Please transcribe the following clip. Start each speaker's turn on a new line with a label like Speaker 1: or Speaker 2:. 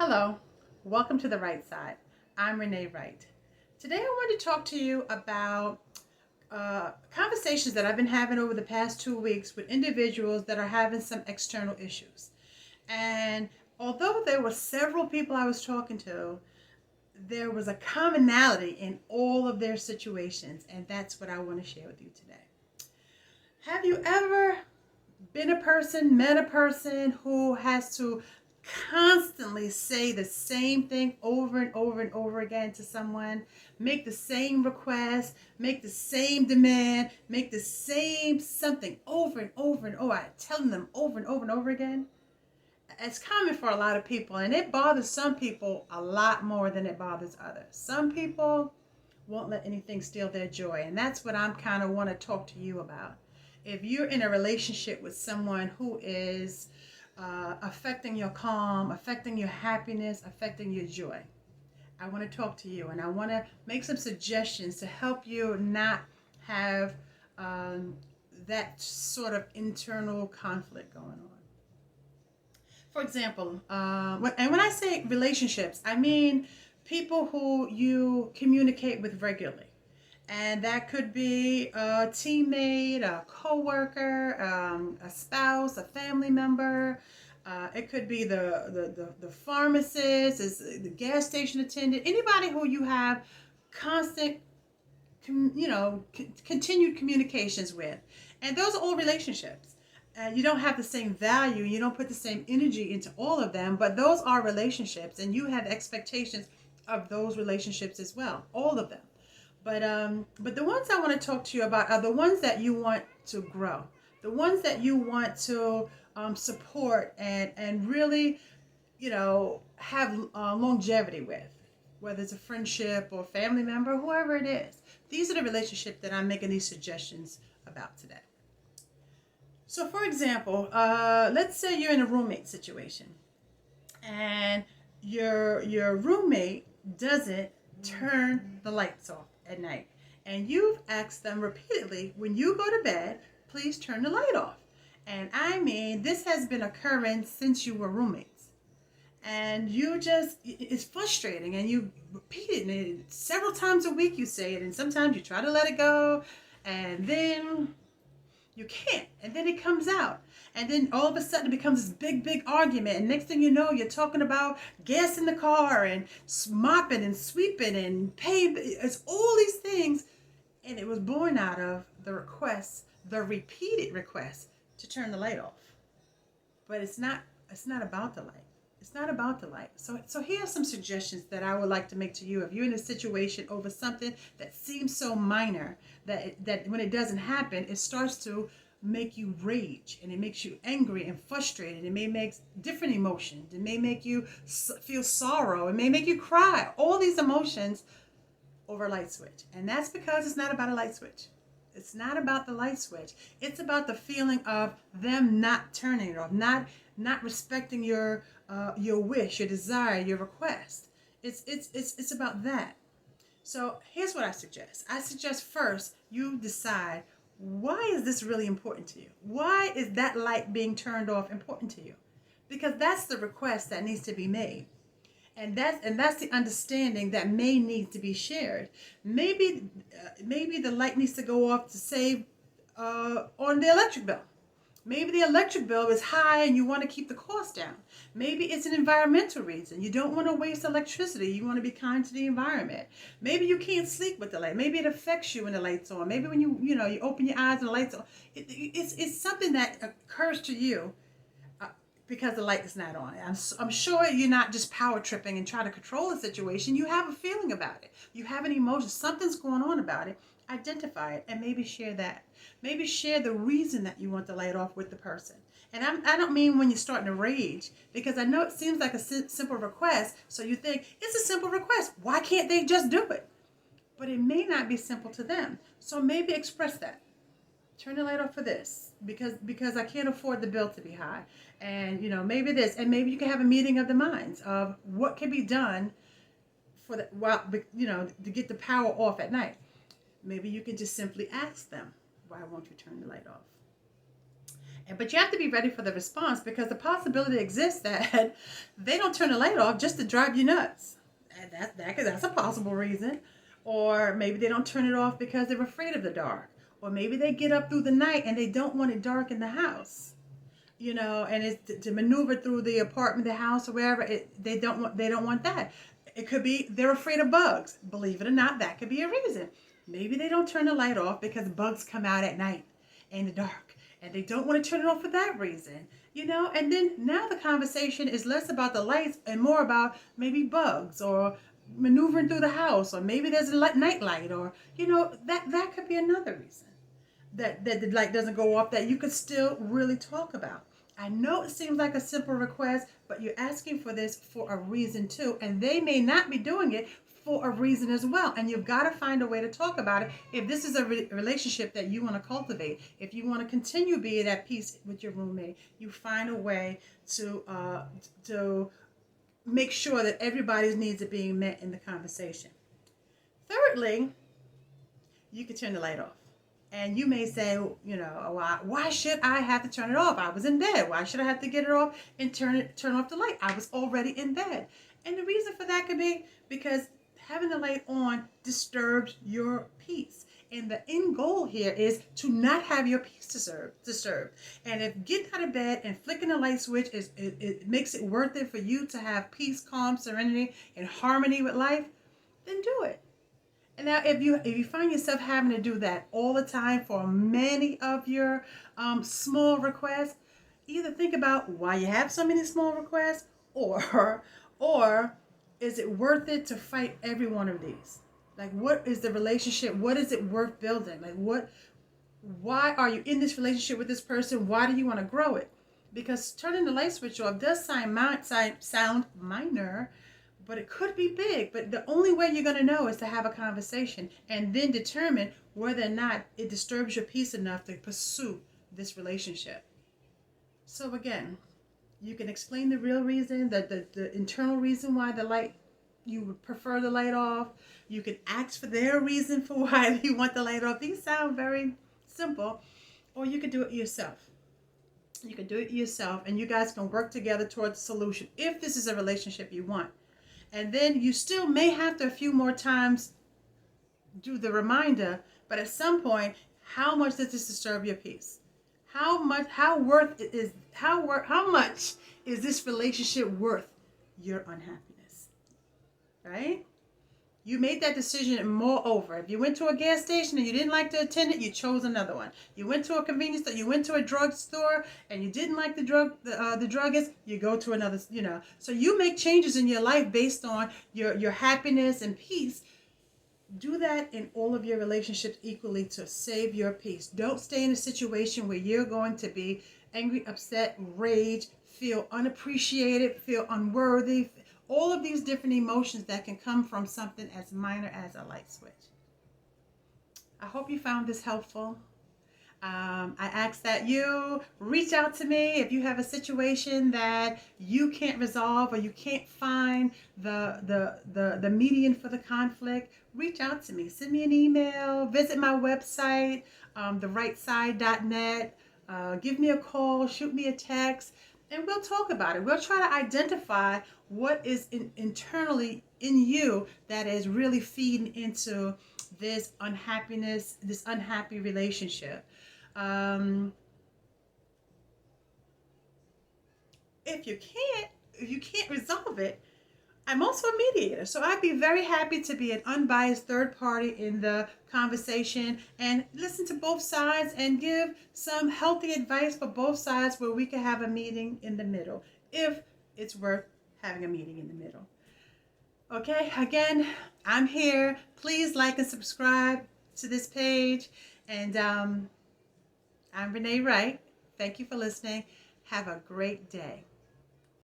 Speaker 1: Hello, welcome to the Right Side. I'm Renee Wright. Today I want to talk to you about conversations that I've been having over the past 2 weeks with individuals that are having some external issues. And although there were several people I was talking to, there was a commonality in all of their situations, and that's what I want to share with you today. Have you ever been a person, met a person who has to constantly say the same thing over and over and over again to someone, make the same request, make the same demand, make the same something over and over and over, telling them over and over and over again? It's common for a lot of people, and it bothers some people a lot more than it bothers others. Some people won't let anything steal their joy, and that's what I'm kind of want to talk to you about. If you're in a relationship with someone who is affecting your calm, affecting your happiness, affecting your joy, I want to talk to you, and I want to make some suggestions to help you not have that sort of internal conflict going on. For example, when I say relationships, I mean people who you communicate with regularly. And that could be a teammate, a coworker, a spouse, a family member. It could be the pharmacist, the gas station attendant, anybody who you have constant, continued communications with. And those are all relationships. You don't have the same value, you don't put the same energy into all of them, but those are relationships, and you have expectations of those relationships as well, all of them. But the ones I want to talk to you about are the ones that you want to grow, the ones that you want to support and really, have longevity with, whether it's a friendship or family member, whoever it is. These are the relationships that I'm making these suggestions about today. So, for example, let's say you're in a roommate situation, and your roommate doesn't turn the lights off at night, and you've asked them repeatedly, when you go to bed, please turn the light off. And I mean, this has been occurring since you were roommates, and you just, it's frustrating, and you repeat it, and several times a week you say it, and sometimes you try to let it go, and then you can't. And then it comes out. And then all of a sudden it becomes this big, big argument. And next thing you know, you're talking about gas in the car and mopping and sweeping and paying. It's all these things. And it was born out of the request, the repeated request to turn the light off. But it's not about the light. It's not about the light. So here are some suggestions that I would like to make to you. If you're in a situation over something that seems so minor, that when it doesn't happen, it starts to make you rage, and it makes you angry and frustrated. It may make different emotions. It may make you feel sorrow. It may make you cry. All these emotions over a light switch. And that's because it's not about a light switch. It's not about the light switch. It's about the feeling of them not turning it off, not respecting your wish, your desire, your request. It's about that. So here's what I suggest. I suggest first you decide, why is this really important to you? Why is that light being turned off important to you? Because that's the request that needs to be made. And that's the understanding that may need to be shared. Maybe the light needs to go off to save on the electric bill. Maybe the electric bill is high and you want to keep the cost down. Maybe it's an environmental reason. You don't want to waste electricity. You want to be kind to the environment. Maybe you can't sleep with the light. Maybe it affects you when the light's on. Maybe when you open your eyes and the light's on. It's something that occurs to you because the light is not on. I'm sure you're not just power tripping and trying to control the situation. You have a feeling about it. You have an emotion. Something's going on about it. Identify it and maybe share that. Maybe share the reason that you want the light off with the person. And I don't mean when you're starting to rage, because I know it seems like a simple request. So you think, it's a simple request. Why can't they just do it? But it may not be simple to them. So maybe express that. Turn the light off for this because I can't afford the bill to be high, and maybe this, and maybe you can have a meeting of the minds of what can be done for the to get the power off at night. Maybe you can just simply ask them, why won't you turn the light off? But you have to be ready for the response, because the possibility exists that they don't turn the light off just to drive you nuts. And that's a possible reason. Or maybe they don't turn it off because they're afraid of the dark. Or maybe they get up through the night and they don't want it dark in the house. And it's to maneuver through the apartment, the house, or wherever. They don't want that. It could be they're afraid of bugs. Believe it or not, that could be a reason. Maybe they don't turn the light off because bugs come out at night in the dark, and they don't want to turn it off for that reason. And then now the conversation is less about the lights and more about maybe bugs, or maneuvering through the house, or maybe there's a night light, or that could be another reason that the light doesn't go off, that you could still really talk about. I know it seems like a simple request, but you're asking for this for a reason too, and they may not be doing it for a reason as well. And you've got to find a way to talk about it. If this is a relationship that you want to cultivate, if you want to continue being at peace with your roommate, you find a way to make sure that everybody's needs are being met in the conversation. Thirdly, you can turn the light off. And you may say, why should I have to turn it off? I was in bed. Why should I have to get it off and turn off the light? I was already in bed. And the reason for that could be because having the light on disturbs your peace. And the end goal here is to not have your peace disturbed. And if getting out of bed and flicking the light switch it makes it worth it for you to have peace, calm, serenity, and harmony with life, then do it. And now, if you find yourself having to do that all the time for many of your small requests, either think about why you have so many small requests, or is it worth it to fight every one of these? Like, what is the relationship? What is it worth building? Like, why are you in this relationship with this person? Why do you want to grow it? Because turning the light switch off does sound minor, but it could be big. But the only way you're going to know is to have a conversation and then determine whether or not it disturbs your peace enough to pursue this relationship. So again, you can explain the real reason, the internal reason why you would prefer the light off. You can ask for their reason for why you want the light off. These sound very simple. Or you could do it yourself. You can do it yourself, and you guys can work together towards a solution if this is a relationship you want. And then you still may have to a few more times do the reminder, but at some point, how much does this disturb your peace? How much is this relationship worth your unhappiness? Right? You made that decision, and moreover, if you went to a gas station and you didn't like the attendant, you chose another one. You went to a convenience store, you went to a drugstore and you didn't like the druggist, you go to another, So you make changes in your life based on your happiness and peace. Do that in all of your relationships equally to save your peace. Don't stay in a situation where you're going to be angry, upset, rage, feel unappreciated, feel unworthy. All of these different emotions that can come from something as minor as a light switch. I hope you found this helpful. I ask that you reach out to me if you have a situation that you can't resolve, or you can't find the median for the conflict. Reach out to me. Send me an email. Visit my website, therightside.net. Give me a call. Shoot me a text. And we'll talk about it. We'll try to identify what is internally in you that is really feeding into this unhappiness, this unhappy relationship. If you can't resolve it, I'm also a mediator, so I'd be very happy to be an unbiased third party in the conversation and listen to both sides and give some healthy advice for both sides, where we can have a meeting in the middle, if it's worth having a meeting in the middle. Okay, again, I'm here. Please like and subscribe to this page. And I'm Renee Wright. Thank you for listening. Have a great day.